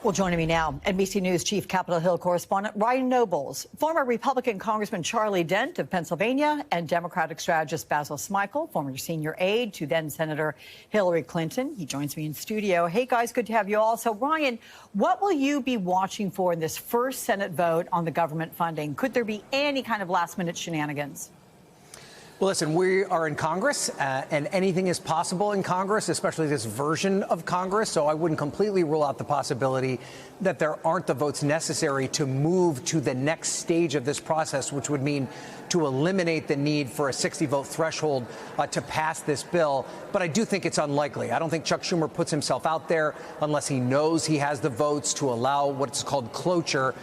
Well, joining me now, NBC News Chief Capitol Hill correspondent Ryan Nobles, former Republican Congressman Charlie Dent of Pennsylvania, and Democratic strategist Basil Smikle, former senior aide to then Senator Hillary Clinton. He joins me in studio. Hey, guys, good to have you all. So, Ryan, what will you be watching for in this first Senate vote on the government funding? Could there be any kind of last-minute shenanigans? Well, listen, we are in Congress, and anything is possible in Congress, especially this version of Congress. So I wouldn't completely rule out the possibility that there aren't the votes necessary to move to the next stage of this process, which would mean to eliminate the need for a 60-vote threshold to pass this bill. But I do think it's unlikely. I don't think Chuck Schumer puts himself out there unless he knows he has the votes to allow what's called cloture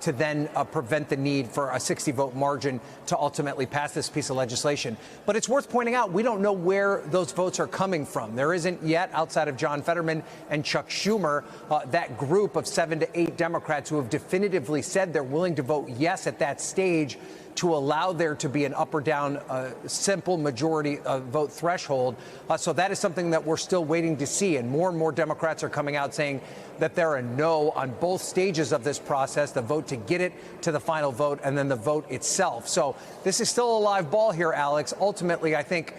to then prevent the need for a 60-vote margin to ultimately pass this piece of legislation. But it's worth pointing out, we don't know where those votes are coming from. There isn't yet, outside of John Fetterman and Chuck Schumer, that group of 7 to 8 Democrats who have definitively said they're willing to vote yes at that stage to allow there to be an up or down simple majority vote threshold. So that is something that we're still waiting to see. And more Democrats are coming out saying that they're a no on both stages of this process, the vote to get it to the final vote and then the vote itself. So this is still a live ball here, Alex. Ultimately, I think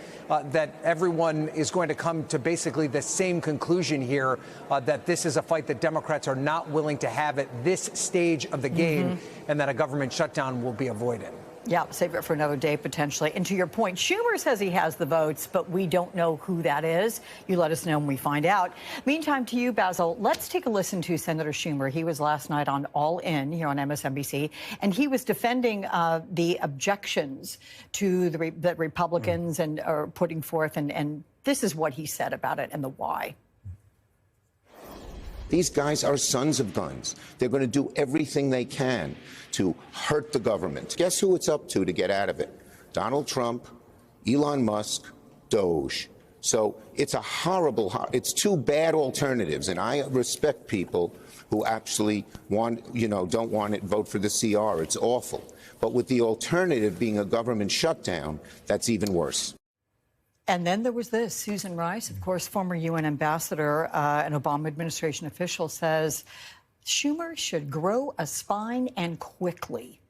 that everyone is going to come to basically the same conclusion here, that this is a fight that Democrats are not willing to have at this stage of the game, and that a government shutdown will be avoided. Yeah, save it for another day, potentially. And to your point, Schumer says he has the votes, but we don't know who that is. You let us know when we find out. Meantime, to you, Basil, let's take a listen to Senator Schumer. He was last night on All In here on MSNBC, and he was defending the objections to the Republicans and are putting forth, and this is what he said about it and the why. These guys are sons of guns. They're going to do everything they can to hurt the government. Guess who it's up to get out of it? Donald Trump, Elon Musk, Doge. So it's a horrible, it's two bad alternatives. And I respect people who actually want, don't want it, vote for the CR. It's awful. But with the alternative being a government shutdown, that's even worse. And then there was this. Susan Rice, of course, former UN ambassador, an Obama administration official, says Schumer should grow a spine and quickly.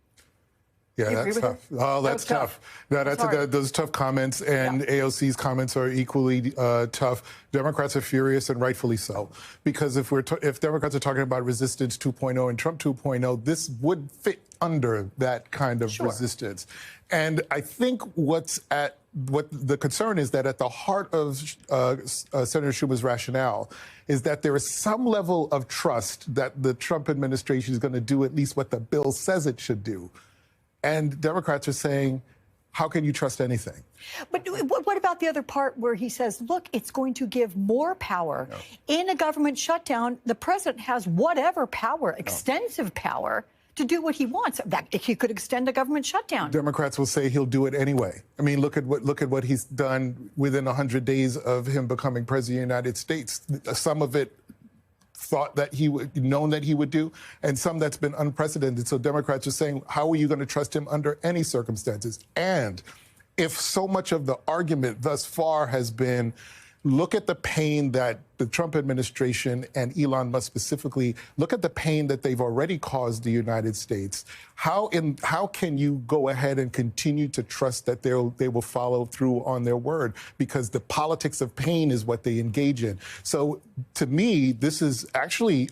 Yeah, that's tough. Oh, that's tough. No, those tough comments, and AOC's comments are equally tough. Democrats are furious, and rightfully so, because if Democrats are talking about resistance 2.0 and Trump 2.0, this would fit under that kind of resistance. And I think what the concern is that at the heart of Senator Schumer's rationale is that there is some level of trust that the Trump administration is going to do at least what the bill says it should do. And Democrats are saying, how can you trust anything? But what about the other part where he says, look, it's going to give more power. In a government shutdown, the president has whatever power, extensive power, to do what he wants. He could extend a government shutdown. Democrats will say he'll do it anyway. I mean, look at what he's done within 100 days of him becoming president of the United States. Some of it thought that known that he would do, and some that's been unprecedented. So Democrats are saying, how are you going to trust him under any circumstances? And if so much of the argument thus far has been, look at the pain that the Trump administration and Elon Musk specifically, look at the pain that they've already caused the United States. How can you go ahead and continue to trust that they will follow through on their word? Because the politics of pain is what they engage in. So to me, this is actually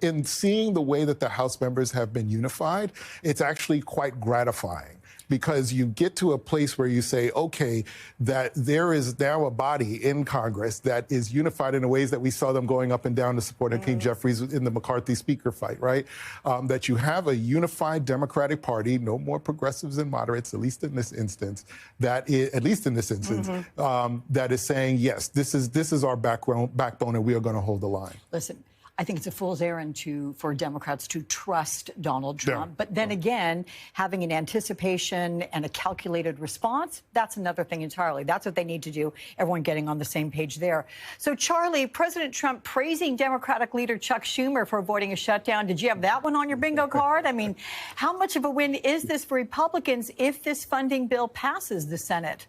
in seeing the way that the House members have been unified, it's actually quite gratifying. Because you get to a place where you say, okay, that there is now a body in Congress that is unified in the ways that we saw them going up and down to support Hakeem Jeffries in the McCarthy speaker fight, right? That you have a unified Democratic Party, no more progressives and moderates, at least in this instance, that is saying, yes, this is our backbone, and we are going to hold the line. Listen, I think it's a fool's errand for Democrats to trust Donald Trump. But then again, having an anticipation and a calculated response, that's another thing entirely. That's what they need to do, everyone getting on the same page there. So, Charlie, President Trump praising Democratic leader Chuck Schumer for avoiding a shutdown. Did you have that one on your bingo card? I mean, how much of a win is this for Republicans if this funding bill passes the Senate?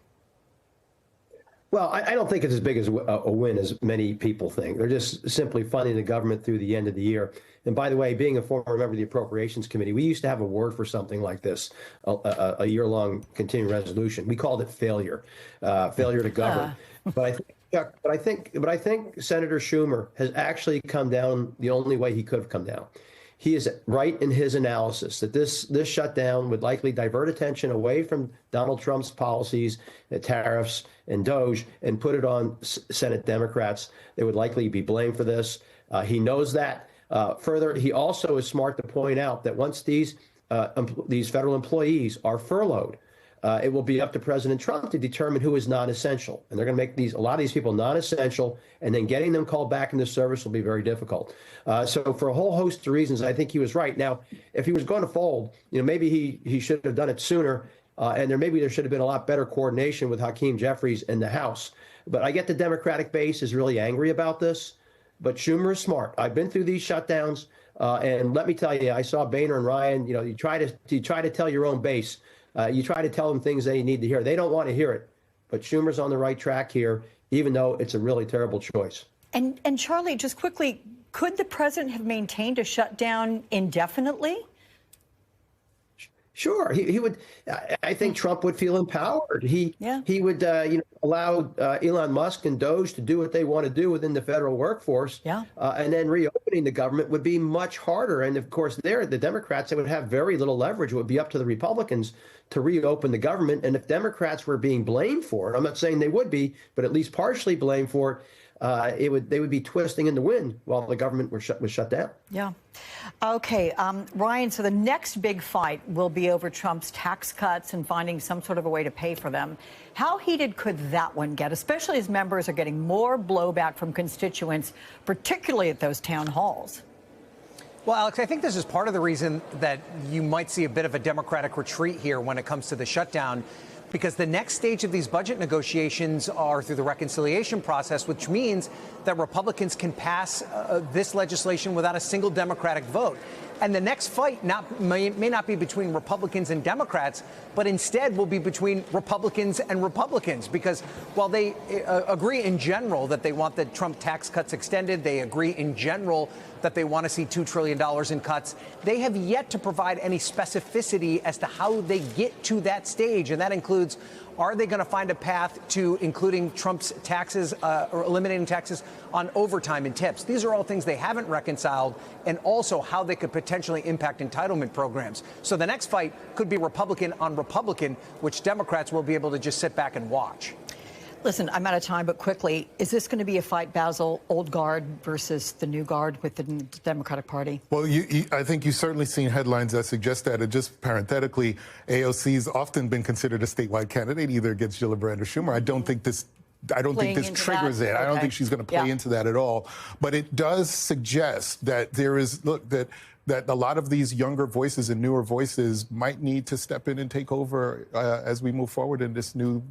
Well, I don't think it's as big as a win as many people think. They're just simply funding the government through the end of the year. And by the way, being a former member of the Appropriations Committee, we used to have a word for something like this, a year-long continuing resolution. We called it failure, failure to govern. But I think Senator Schumer has actually come down the only way he could have come down. He is right in his analysis that this shutdown would likely divert attention away from Donald Trump's policies, tariffs, and DOGE, and put it on Senate Democrats. They would likely be blamed for this. He knows that. Further, he also is smart to point out that once these federal employees are furloughed, it will be up to President Trump to determine who is non-essential. And they're going to make a lot of these people non-essential, and then getting them called back into service will be very difficult. So for a whole host of reasons, I think he was right. Now, if he was going to fold, maybe he should have done it sooner. And there should have been a lot better coordination with Hakeem Jeffries in the House. But I get the Democratic base is really angry about this. But Schumer is smart. I've been through these shutdowns. And let me tell you, I saw Boehner and Ryan, you try to tell your own base. You try to tell them things they need to hear. They don't want to hear it. But Schumer's on the right track here, even though it's a really terrible choice. And Charlie, just quickly, could the president have maintained a shutdown indefinitely? Sure, he would. I think Trump would feel empowered. He would allow Elon Musk and DOGE to do what they want to do within the federal workforce. And then reopening the government would be much harder. And of course, the Democrats, they would have very little leverage. It would be up to the Republicans to reopen the government. And if Democrats were being blamed for it, I'm not saying they would be, but at least partially blamed for it, they would be twisting in the wind while the government was shut down. Yeah. Okay, Ryan, so the next big fight will be over Trump's tax cuts and finding some sort of a way to pay for them. How heated could that one get, especially as members are getting more blowback from constituents, particularly at those town halls? Well, Alex, I think this is part of the reason that you might see a bit of a Democratic retreat here when it comes to the shutdown, because the next stage of these budget negotiations are through the reconciliation process, which means that Republicans can pass this legislation without a single Democratic vote. And the next fight may not be between Republicans and Democrats, but instead will be between Republicans and Republicans, because while they agree in general that they want the Trump tax cuts extended, they agree in general that they want to see $2 trillion in cuts, they have yet to provide any specificity as to how they get to that stage. And that includes, are they going to find a path to including Trump's taxes or eliminating taxes on overtime and tips? These are all things they haven't reconciled, and also how they could potentially impact entitlement programs. So the next fight could be Republican on Republican, which Democrats will be able to just sit back and watch. Listen, I'm out of time, but quickly, is this going to be a fight, Basil, old guard versus the new guard with the Democratic Party? Well, I think you've certainly seen headlines that suggest that. And just parenthetically, AOC's often been considered a statewide candidate, either against Gillibrand or Schumer. I don't think this triggers it. I don't think she's going to play into that at all. But it does suggest that there is, that a lot of these younger voices and newer voices might need to step in and take over as we move forward in this new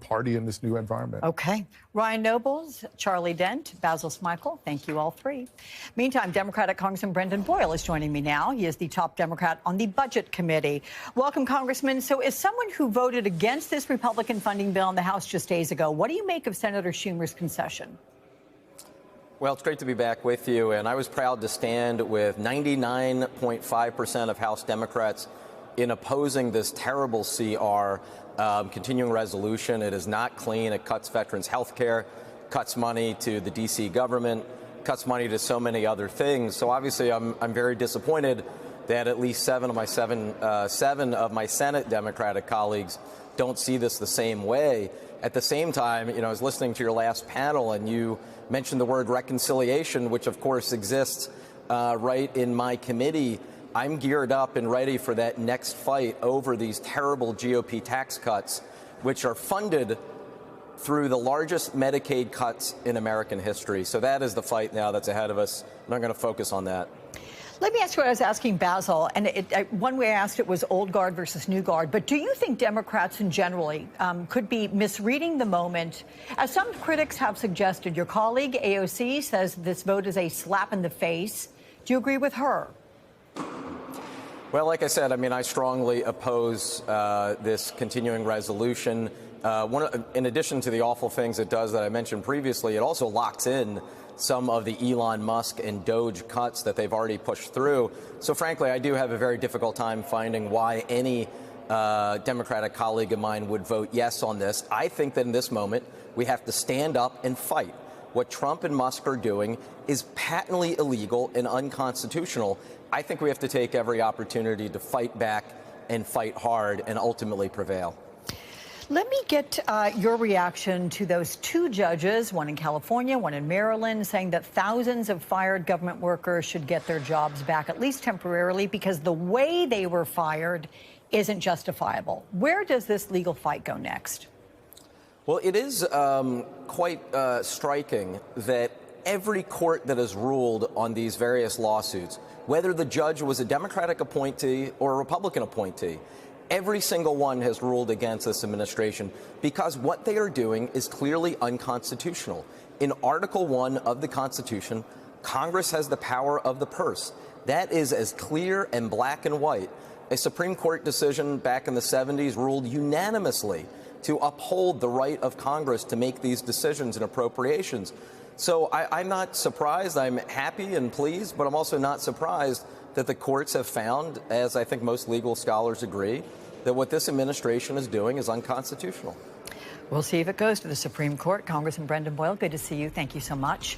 party, in this new environment. Okay. Ryan Nobles, Charlie Dent, Basil Smikle, thank you all three. Meantime, Democratic Congressman Brendan Boyle is joining me now. He is the top Democrat on the Budget Committee. Welcome, Congressman. So as someone who voted against this Republican funding bill in the House just days ago, what do you make of Senator Schumer's concession? Well, it's great to be back with you, and I was proud to stand with 99.5% of House Democrats in opposing this terrible CR, continuing resolution. It is not clean. It cuts veterans' health care, cuts money to the D.C. government, cuts money to so many other things. So obviously I'm very disappointed that at least seven of my Senate Democratic colleagues don't see this the same way. At the same time, I was listening to your last panel, and you mentioned the word reconciliation, which of course exists right in my committee. I'm geared up and ready for that next fight over these terrible GOP tax cuts, which are funded through the largest Medicaid cuts in American history. So that is the fight now that's ahead of us, and I'm going to focus on that. Let me ask you what I was asking Basil, and one way I asked it was old guard versus new guard. But do you think Democrats in generally could be misreading the moment? As some critics have suggested, your colleague AOC says this vote is a slap in the face. Do you agree with her? Well, like I said, I mean, I strongly oppose this continuing resolution. In addition to the awful things it does that I mentioned previously, it also locks in some of the Elon Musk and Doge cuts that they've already pushed through. So frankly, I do have a very difficult time finding why any Democratic colleague of mine would vote yes on this. I think that in this moment, we have to stand up and fight. What Trump and Musk are doing is patently illegal and unconstitutional. I think we have to take every opportunity to fight back and fight hard and ultimately prevail. Let me get your reaction to those two judges, one in California, one in Maryland, saying that thousands of fired government workers should get their jobs back, at least temporarily, because the way they were fired isn't justifiable. Where does this legal fight go next? Well, it is quite striking that every court that has ruled on these various lawsuits, whether the judge was a Democratic appointee or a Republican appointee, every single one has ruled against this administration because what they are doing is clearly unconstitutional. In Article 1 of the Constitution, Congress has the power of the purse. That is as clear and black and white. A Supreme Court decision back in the 70s ruled unanimously to uphold the right of Congress to make these decisions and appropriations. So I'm not surprised. I'm happy and pleased, but I'm also not surprised that the courts have found, as I think most legal scholars agree, that what this administration is doing is unconstitutional. We'll see if it goes to the Supreme Court. Congressman Brendan Boyle, good to see you. Thank you so much.